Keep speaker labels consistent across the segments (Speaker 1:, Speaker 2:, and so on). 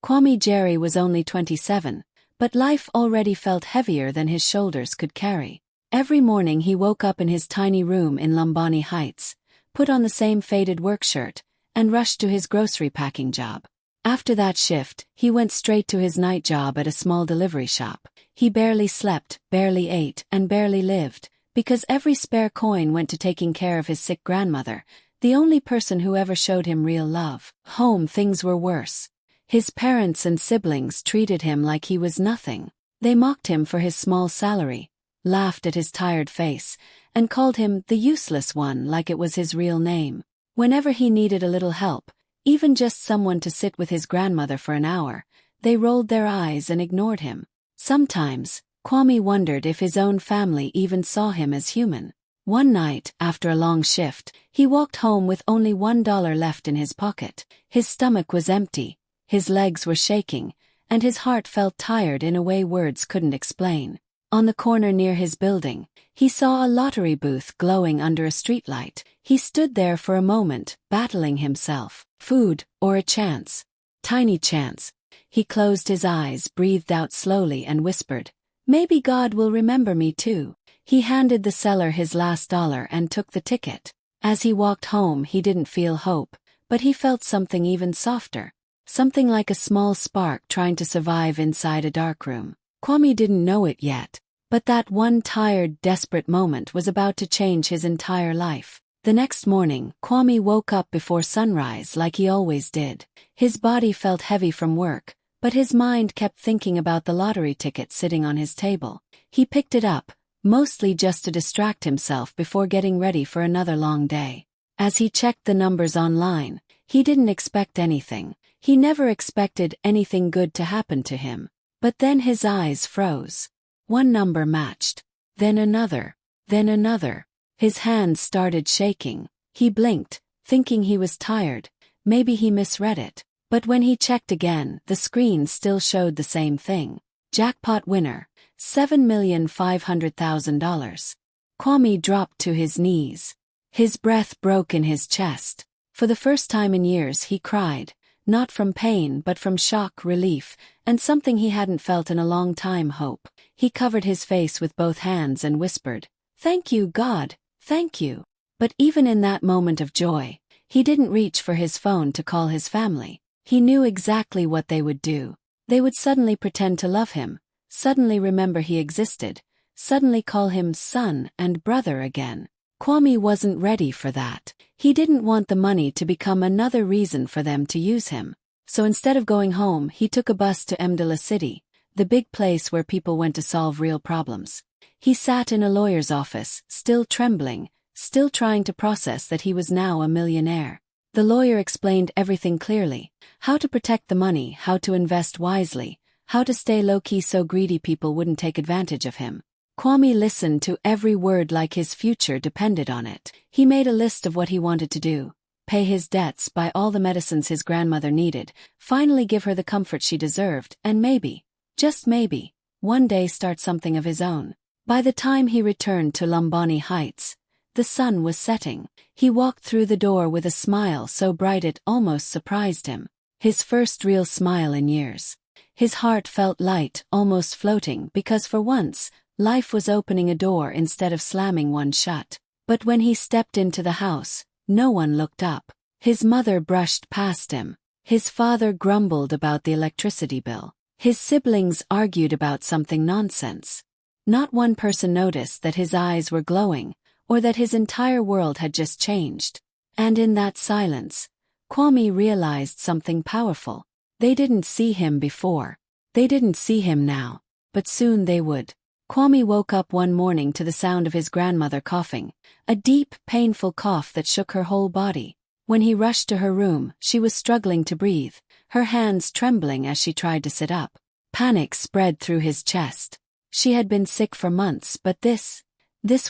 Speaker 1: Kwame Jerry was only 27, but life already felt heavier than his shoulders could carry. Every morning he woke up in his tiny room in Lumbani Heights, put on the same faded work shirt, and rushed to his grocery packing job. After that shift, he went straight to his night job at a small delivery shop. He barely slept, barely ate, and barely lived, because every spare coin went to taking care of his sick grandmother, the only person who ever showed him real love. Home, things were worse. His parents and siblings treated him like he was nothing. They mocked him for his small salary, laughed at his tired face, and called him the useless one like it was his real name. Whenever he needed a little help, even just someone to sit with his grandmother for an hour, they rolled their eyes and ignored him. Sometimes, Kwame wondered if his own family even saw him as human. One night, after a long shift, he walked home with only $1 left in his pocket. His stomach was empty, his legs were shaking, and his heart felt tired in a way words couldn't explain. On the corner near his building, he saw a lottery booth glowing under a streetlight. He stood there for a moment, battling himself. Food, or a chance? Tiny chance. He closed his eyes, breathed out slowly, and whispered, "Maybe God will remember me too." He handed the seller his last dollar and took the ticket. As he walked home, he didn't feel hope, but he felt something even softer. Something like a small spark trying to survive inside a dark room. Kwame didn't know it yet, but that one tired, desperate moment was about to change his entire life. The next morning, Kwame woke up before sunrise like he always did. His body felt heavy from work, but his mind kept thinking about the lottery ticket sitting on his table. He picked it up, mostly just to distract himself before getting ready for another long day. As he checked the numbers online, he didn't expect anything. He never expected anything good to happen to him. But then his eyes froze. One number matched. Then another. Then another. His hands started shaking. He blinked, thinking he was tired. Maybe he misread it. But when he checked again, the screen still showed the same thing. Jackpot winner, $7,500,000. Kwame dropped to his knees. His breath broke in his chest. For the first time in years he cried, not from pain but from shock, relief, and something he hadn't felt in a long time, hope. He covered his face with both hands and whispered, "Thank you, God, thank you." But even in that moment of joy, he didn't reach for his phone to call his family. He knew exactly what they would do. They would suddenly pretend to love him, suddenly remember he existed, suddenly call him son and brother again. Kwame wasn't ready for that. He didn't want the money to become another reason for them to use him. So instead of going home, he took a bus to Mdala City, the big place where people went to solve real problems. He sat in a lawyer's office, still trembling, still trying to process that he was now a millionaire. The lawyer explained everything clearly: how to protect the money, how to invest wisely, how to stay low-key so greedy people wouldn't take advantage of him. Kwame listened to every word like his future depended on it. He made a list of what he wanted to do: pay his debts, buy all the medicines his grandmother needed, finally give her the comfort she deserved, and maybe, just maybe, one day start something of his own. By the time he returned to Lumbani Heights, the sun was setting. He walked through the door with a smile so bright it almost surprised him. His first real smile in years. His heart felt light, almost floating, because for once, life was opening a door instead of slamming one shut. But when he stepped into the house, no one looked up. His mother brushed past him. His father grumbled about the electricity bill. His siblings argued about something nonsense. Not one person noticed that his eyes were glowing, or that his entire world had just changed. And in that silence, Kwame realized something powerful. They didn't see him before. They didn't see him now. But soon they would. Kwame woke up one morning to the sound of his grandmother coughing, a deep, painful cough that shook her whole body. When he rushed to her room, she was struggling to breathe, her hands trembling as she tried to sit up. Panic spread through his chest. She had been sick for months, but this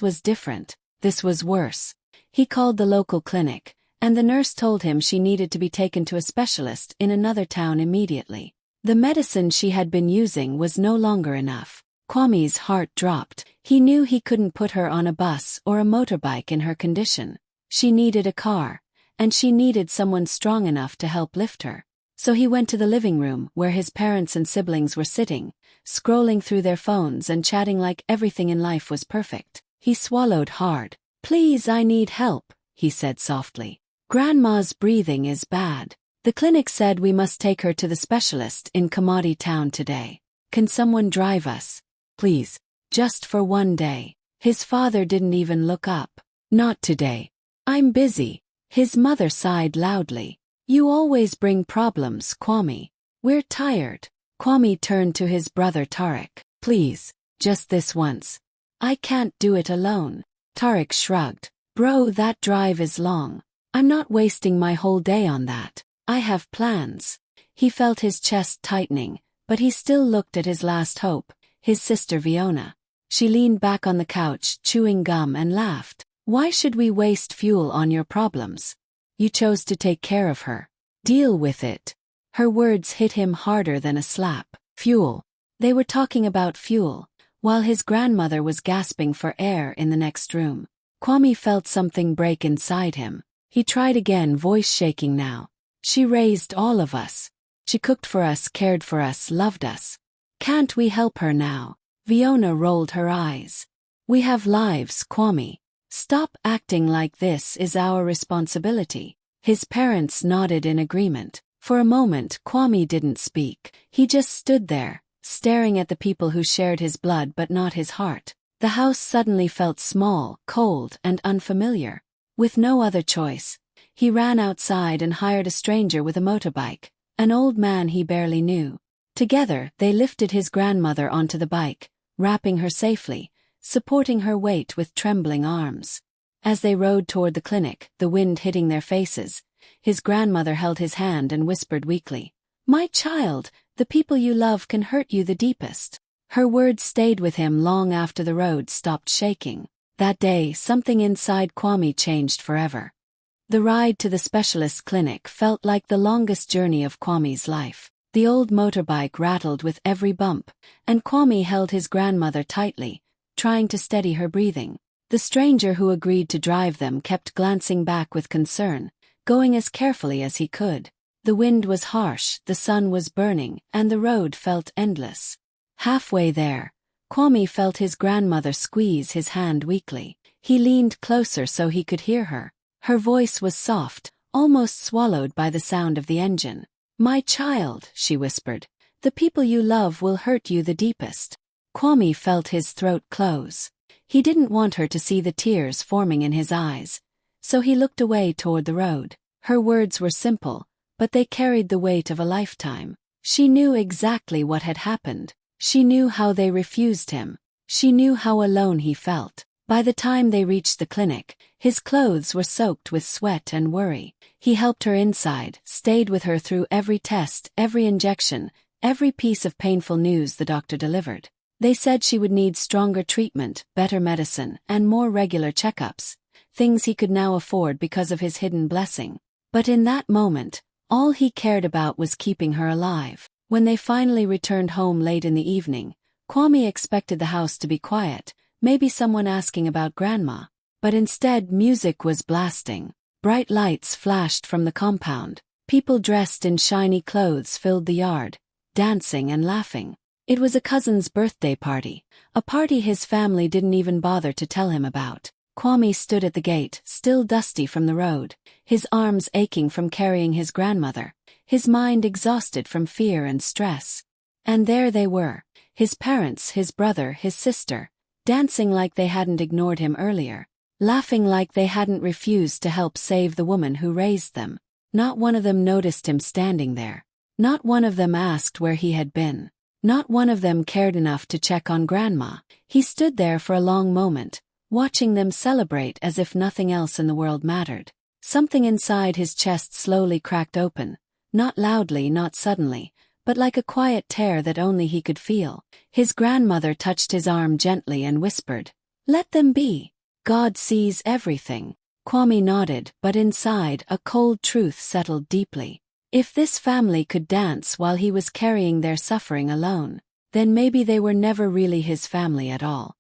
Speaker 1: was different. This was worse. He called the local clinic, and the nurse told him she needed to be taken to a specialist in another town immediately. The medicine she had been using was no longer enough. Kwame's heart dropped. He knew he couldn't put her on a bus or a motorbike in her condition. She needed a car, and she needed someone strong enough to help lift her. So he went to the living room where his parents and siblings were sitting, scrolling through their phones and chatting like everything in life was perfect. He swallowed hard. "Please, I need help," he said softly. "Grandma's breathing is bad. The clinic said we must take her to the specialist in Commodity Town today. Can someone drive us? Please, just for one day." His father didn't even look up. "Not today. I'm busy." His mother sighed loudly. "You always bring problems, Kwame. We're tired." Kwame turned to his brother Tariq. "Please, just this once. I can't do it alone." Tariq shrugged. "Bro, that drive is long. I'm not wasting my whole day on that. I have plans." He felt his chest tightening, but he still looked at his last hope, his sister Fiona. She leaned back on the couch, chewing gum, and laughed. "Why should we waste fuel on your problems? You chose to take care of her. Deal with it." Her words hit him harder than a slap. Fuel. They were talking about fuel, while his grandmother was gasping for air in the next room. Kwame felt something break inside him. He tried again, voice shaking now. "She raised all of us. She cooked for us, cared for us, loved us. Can't we help her now?" Fiona rolled her eyes. "We have lives, Kwame. Stop acting like this is our responsibility." His parents nodded in agreement. For a moment, Kwame didn't speak. He just stood there, staring at the people who shared his blood but not his heart. The house suddenly felt small, cold, and unfamiliar. With no other choice, he ran outside and hired a stranger with a motorbike, an old man he barely knew. Together, they lifted his grandmother onto the bike, wrapping her safely, supporting her weight with trembling arms. As they rode toward the clinic, the wind hitting their faces, his grandmother held his hand and whispered weakly, "My child, the people you love can hurt you the deepest." Her words stayed with him long after the road stopped shaking. That day, something inside Kwame changed forever. The ride to the specialist clinic felt like the longest journey of Kwame's life. The old motorbike rattled with every bump, and Kwame held his grandmother tightly, trying to steady her breathing. The stranger who agreed to drive them kept glancing back with concern, going as carefully as he could. The wind was harsh, the sun was burning, and the road felt endless. Halfway there, Kwame felt his grandmother squeeze his hand weakly. He leaned closer so he could hear her. Her voice was soft, almost swallowed by the sound of the engine. "My child," she whispered, "the people you love will hurt you the deepest." Kwame felt his throat close. He didn't want her to see the tears forming in his eyes, so he looked away toward the road. Her words were simple, but they carried the weight of a lifetime. She knew exactly what had happened. She knew how they refused him. She knew how alone he felt. By the time they reached the clinic, his clothes were soaked with sweat and worry. He helped her inside, stayed with her through every test, every injection, every piece of painful news the doctor delivered. They said she would need stronger treatment, better medicine, and more regular checkups, things he could now afford because of his hidden blessing. But in that moment, all he cared about was keeping her alive. When they finally returned home late in the evening, Kwame expected the house to be quiet, maybe someone asking about Grandma. But instead, music was blasting. Bright lights flashed from the compound. People dressed in shiny clothes filled the yard, dancing and laughing. It was a cousin's birthday party, a party his family didn't even bother to tell him about. Kwame stood at the gate, still dusty from the road, his arms aching from carrying his grandmother, his mind exhausted from fear and stress. And there they were, his parents, his brother, his sister, dancing like they hadn't ignored him earlier, laughing like they hadn't refused to help save the woman who raised them. Not one of them noticed him standing there. Not one of them asked where he had been. Not one of them cared enough to check on Grandma. He stood there for a long moment, watching them celebrate as if nothing else in the world mattered. Something inside his chest slowly cracked open, not loudly, not suddenly, but like a quiet tear that only he could feel. His grandmother touched his arm gently and whispered, "Let them be. God sees everything." Kwame nodded, but inside, a cold truth settled deeply. If this family could dance while he was carrying their suffering alone, then maybe they were never really his family at all.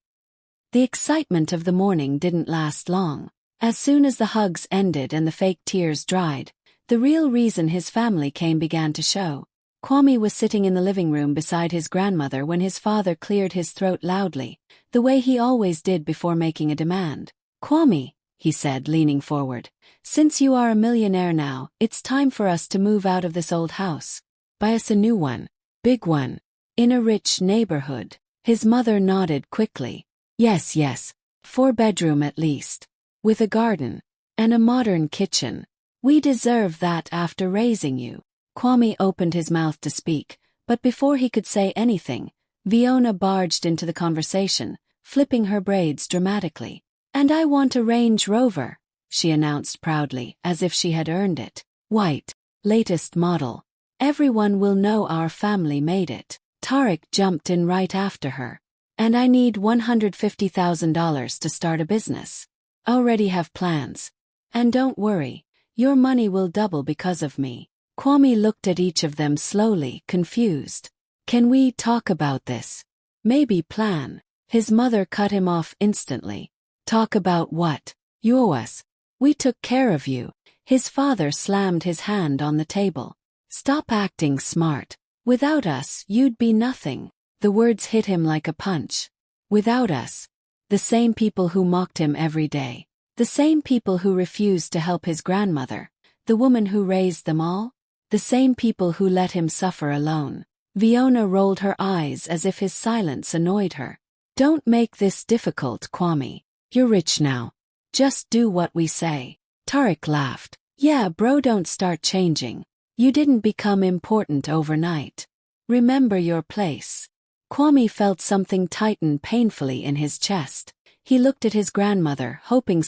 Speaker 1: The excitement of the morning didn't last long. As soon as the hugs ended and the fake tears dried, The real reason his family came began to show. Kwame was sitting in the living room beside his grandmother when his father cleared his throat loudly, the way he always did before making a demand. "Kwame," he said, leaning forward, "since you are a millionaire now, it's time for us to move out of this old house. Buy us a new one. Big one. In a rich neighborhood." His mother nodded quickly. "Yes, yes. 4-bedroom at least. With a garden. And a modern kitchen. We deserve that after raising you." Kwame opened his mouth to speak, but before he could say anything, Fiona barged into the conversation, flipping her braids dramatically. "And I want a Range Rover," she announced proudly, as if she had earned it. "White. Latest model. Everyone will know our family made it." Tarek jumped in right after her. "And I need $150,000 to start a business. Already have plans. And don't worry, your money will double because of me." Kwame looked at each of them slowly, confused. "Can we talk about this? Maybe plan?" His mother cut him off instantly. "Talk about what? You owe us. We took care of you." His father slammed his hand on the table. "Stop acting smart. Without us, you'd be nothing." The words hit him like a punch. Without us. The same people who mocked him every day. The same people who refused to help his grandmother. The woman who raised them all. The same people who let him suffer alone. Fiona rolled her eyes as if his silence annoyed her. "Don't make this difficult, Kwame. You're rich now. Just do what we say." Tarek laughed. "Yeah, bro, don't start changing. You didn't become important overnight. Remember your place." Kwame felt something tighten painfully in his chest. He looked at his grandmother, hoping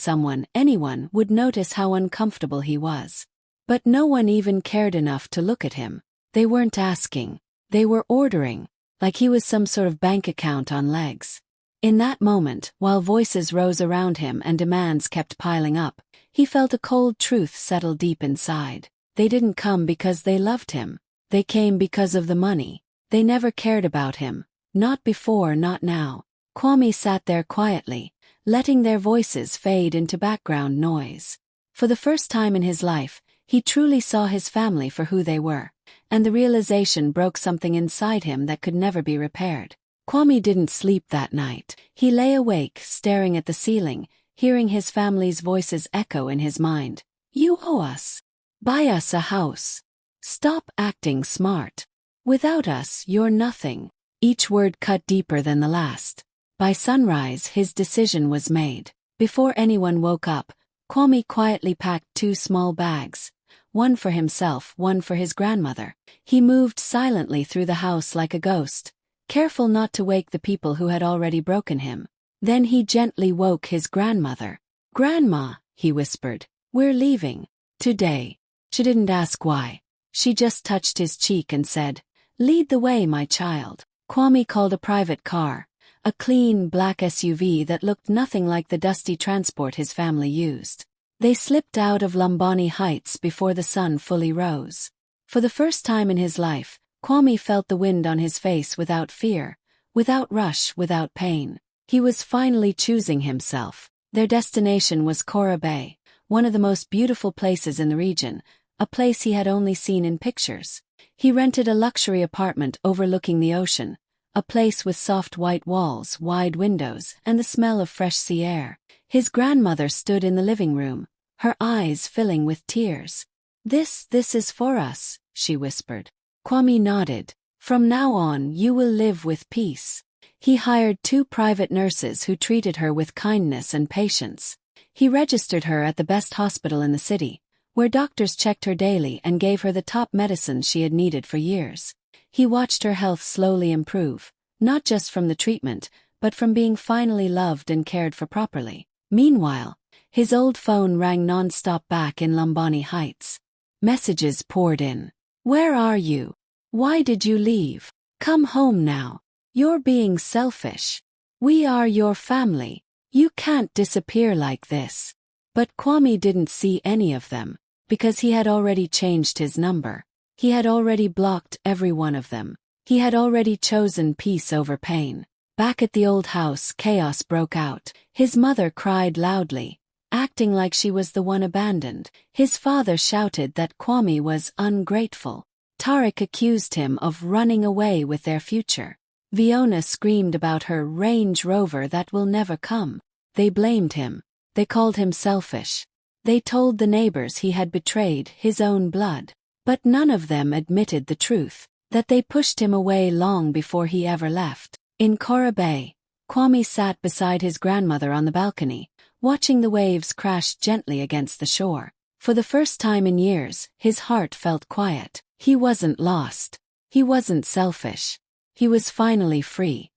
Speaker 1: anyone would notice how uncomfortable he was. But no one even cared enough to look at him. They weren't asking. They were ordering, like he was some sort of bank account on legs. In that moment, while voices rose around him and demands kept piling up, he felt a cold truth settle deep inside. They didn't come because they loved him. They came because of the money. They never cared about him. Not before, not now. Kwame sat there quietly, letting their voices fade into background noise. For the first time in his life, he truly saw his family for who they were, and the realization broke something inside him that could never be repaired. Kwame didn't sleep that night. He lay awake, staring at the ceiling, hearing his family's voices echo in his mind. "You owe us. Buy us a house. Stop acting smart. Without us, you're nothing." Each word cut deeper than the last. By sunrise, his decision was made. Before anyone woke up, Kwame quietly packed 2 small bags, one for himself, one for his grandmother. He moved silently through the house like a ghost, careful not to wake the people who had already broken him. Then he gently woke his grandmother. "Grandma," he whispered, "we're leaving. Today." She didn't ask why. She just touched his cheek and said, "Lead the way, my child." Kwame called a private car, a clean black SUV that looked nothing like the dusty transport his family used. They slipped out of Lambani Heights before the sun fully rose. For the first time in his life, Kwame felt the wind on his face without fear, without rush, without pain. He was finally choosing himself. Their destination was Kora Bay, one of the most beautiful places in the region, a place he had only seen in pictures. He rented a luxury apartment overlooking the ocean, a place with soft white walls, wide windows, and the smell of fresh sea air. His grandmother stood in the living room, her eyes filling with tears. This is for us," she whispered. Kwame nodded. "From now on, you will live with peace." He hired 2 private nurses who treated her with kindness and patience. He registered her at the best hospital in the city, where doctors checked her daily and gave her the top medicines she had needed for years. He watched her health slowly improve, not just from the treatment, but from being finally loved and cared for properly. Meanwhile, his old phone rang non-stop back in Lambani Heights. Messages poured in. "Where are you? Why did you leave? Come home now. You're being selfish. We are your family. You can't disappear like this." But Kwame didn't see any of them, because he had already changed his number. He had already blocked every one of them. He had already chosen peace over pain. Back at the old house, chaos broke out. His mother cried loudly. "Act acting like she was the one abandoned. His father shouted that Kwame was ungrateful. Tarek accused him of running away with their future. Fiona screamed about her Range Rover that will never come. They blamed him. They called him selfish. They told the neighbors he had betrayed his own blood. But none of them admitted the truth, that they pushed him away long before he ever left. In Kora Bay, Kwame sat beside his grandmother on the balcony, watching the waves crash gently against the shore. For the first time in years, his heart felt quiet. He wasn't lost. He wasn't selfish. He was finally free.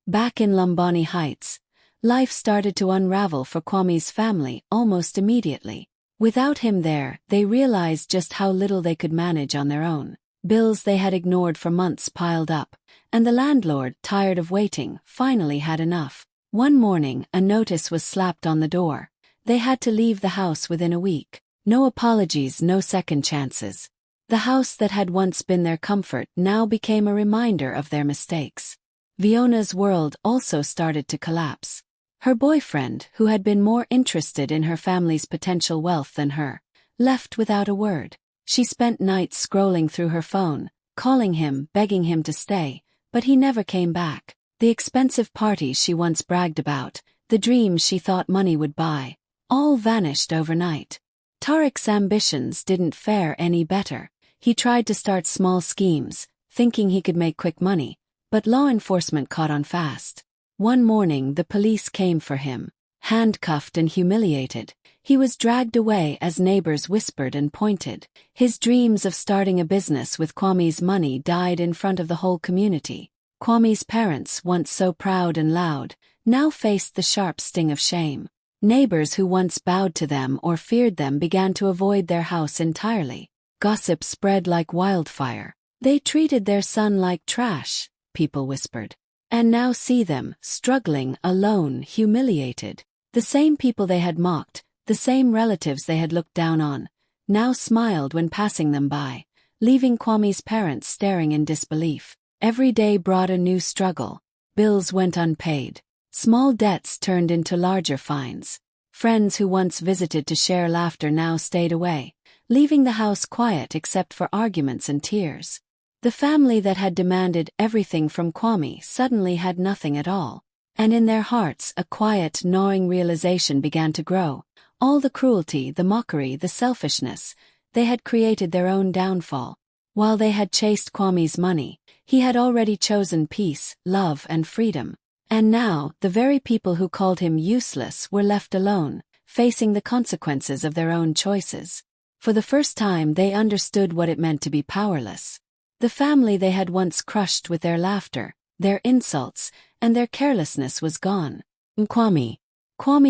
Speaker 1: Back in Lombani Heights, life started to unravel for Kwame's family almost immediately. Without him there, they realized just how little they could manage on their own. Bills they had ignored for months piled up, and the landlord, tired of waiting, finally had enough. One morning, a notice was slapped on the door. They had to leave the house within a week. No apologies, no second chances. The house that had once been their comfort now became a reminder of their mistakes. Fiona's world also started to collapse. Her boyfriend, who had been more interested in her family's potential wealth than her, left without a word. She spent nights scrolling through her phone, calling him, begging him to stay, but he never came back. The expensive parties she once bragged about, the dreams she thought money would buy, all vanished overnight. Tarek's ambitions didn't fare any better. He tried to start small schemes, thinking he could make quick money, but law enforcement caught on fast. One morning the police came for him. Handcuffed and humiliated, he was dragged away as neighbors whispered and pointed. His dreams of starting a business with Kwame's money died in front of the whole community. Kwame's parents, once so proud and loud, now faced the sharp sting of shame. Neighbors who once bowed to them or feared them began to avoid their house entirely. Gossip spread like wildfire. They treated their son like trash, people whispered. And now see them, struggling, alone, humiliated. The same people they had mocked, the same relatives they had looked down on, now smiled when passing them by, leaving Kwame's parents staring in disbelief. Every day brought a new struggle. Bills went unpaid. Small debts turned into larger fines. Friends who once visited to share laughter now stayed away, leaving the house quiet except for arguments and tears. The family that had demanded everything from Kwame suddenly had nothing at all. And in their hearts a quiet, gnawing realization began to grow. All the cruelty, the mockery, the selfishness, they had created their own downfall. While they had chased Kwame's money, he had already chosen peace, love, and freedom. And now, the very people who called him useless were left alone, facing the consequences of their own choices. For the first time they understood what it meant to be powerless. The family they had once crushed with their laughter, their insults, and their carelessness was gone. Kwame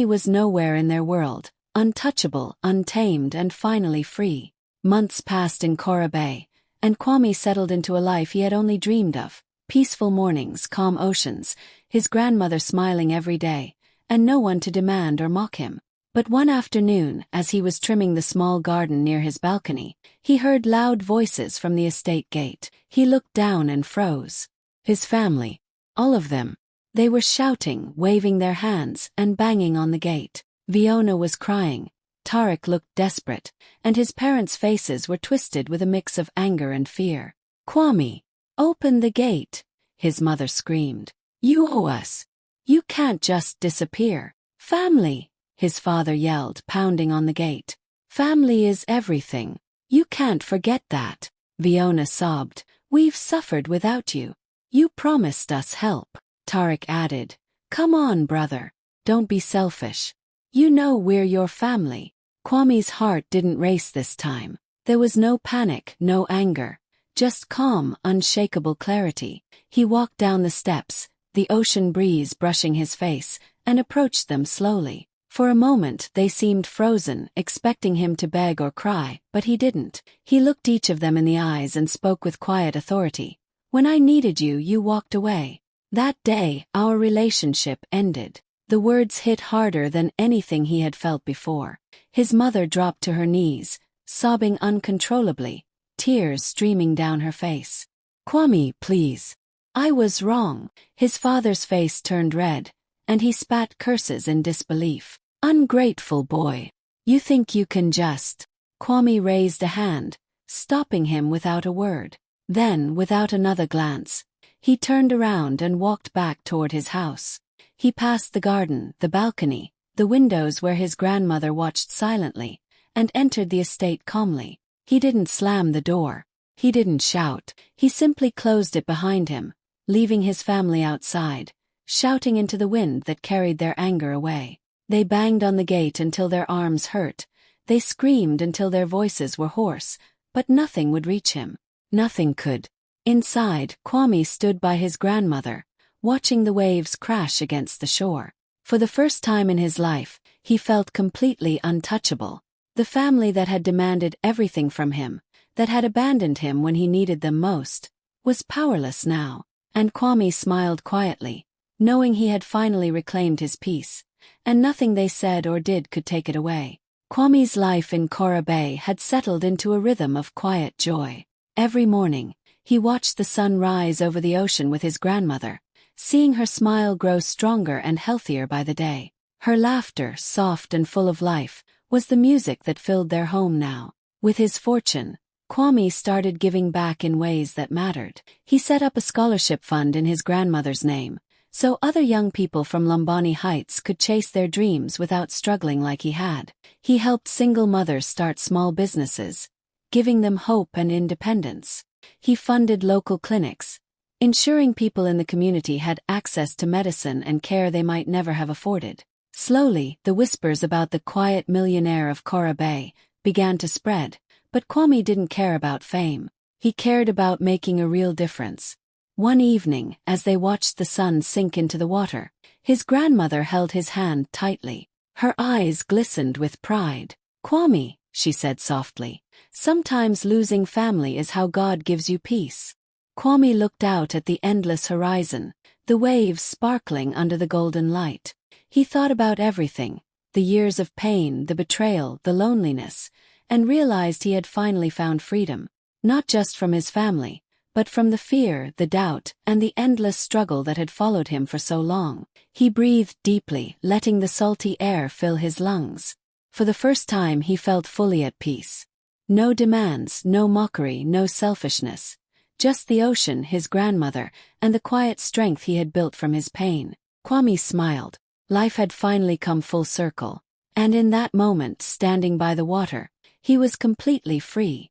Speaker 1: was nowhere in their world, untouchable, untamed, and finally free. Months passed in Kora Bay, and Kwame settled into a life he had only dreamed of. Peaceful mornings, calm oceans, his grandmother smiling every day, and no one to demand or mock him. But one afternoon, as he was trimming the small garden near his balcony, he heard loud voices from the estate gate. He looked down and froze. His family, all of them. They were shouting, waving their hands, and banging on the gate. Fiona was crying. Tarek looked desperate, and his parents' faces were twisted with a mix of anger and fear. "Kwame, open the gate," his mother screamed. "You owe us. You can't just disappear." "Family," his father yelled, pounding on the gate. "Family is everything. You can't forget that." Fiona sobbed. "We've suffered without you. You promised us help." Tarek added, "Come on, brother. Don't be selfish. You know we're your family." Kwame's heart didn't race this time. There was no panic, no anger, just calm, unshakable clarity. He walked down the steps, the ocean breeze brushing his face, and approached them slowly. For a moment they seemed frozen, expecting him to beg or cry, but he didn't. He looked each of them in the eyes and spoke with quiet authority. "When I needed you, you walked away. That day, our relationship ended." The words hit harder than anything he had felt before. His mother dropped to her knees, sobbing uncontrollably, tears streaming down her face. "Kwame, please. I was wrong." His father's face turned red, and he spat curses in disbelief. Ungrateful boy. You think you can just. Kwame raised a hand, stopping him without a word. Then, without another glance, he turned around and walked back toward his house. He passed the garden, the balcony, the windows where his grandmother watched silently, and entered the estate calmly. He didn't slam the door. He didn't shout. He simply closed it behind him, leaving his family outside, shouting into the wind that carried their anger away. They banged on the gate until their arms hurt. They screamed until their voices were hoarse, but nothing would reach him. Nothing could. Inside, Kwame stood by his grandmother, watching the waves crash against the shore. For the first time in his life, he felt completely untouchable. The family that had demanded everything from him, that had abandoned him when he needed them most, was powerless now. And Kwame smiled quietly, knowing he had finally reclaimed his peace, and nothing they said or did could take it away. Kwame's life in Kora Bay had settled into a rhythm of quiet joy. Every morning, he watched the sun rise over the ocean with his grandmother, seeing her smile grow stronger and healthier by the day. Her laughter, soft and full of life, was the music that filled their home now. With his fortune, Kwame started giving back in ways that mattered. He set up a scholarship fund in his grandmother's name, so other young people from Lumbani Heights could chase their dreams without struggling like he had. He helped single mothers start small businesses, giving them hope and independence. He funded local clinics, ensuring people in the community had access to medicine and care they might never have afforded. Slowly, the whispers about the quiet millionaire of Kora Bay began to spread, but Kwame didn't care about fame. He cared about making a real difference. One evening, as they watched the sun sink into the water, his grandmother held his hand tightly. Her eyes glistened with pride. "Kwame," she said softly, "sometimes losing family is how God gives you peace." Kwame looked out at the endless horizon, the waves sparkling under the golden light. He thought about everything, the years of pain, the betrayal, the loneliness, and realized he had finally found freedom, not just from his family, but from the fear, the doubt, and the endless struggle that had followed him for so long. He breathed deeply, letting the salty air fill his lungs. For the first time he felt fully at peace. No demands, no mockery, no selfishness. Just the ocean, his grandmother, and the quiet strength he had built from his pain. Kwame smiled. Life had finally come full circle. And in that moment, standing by the water, he was completely free.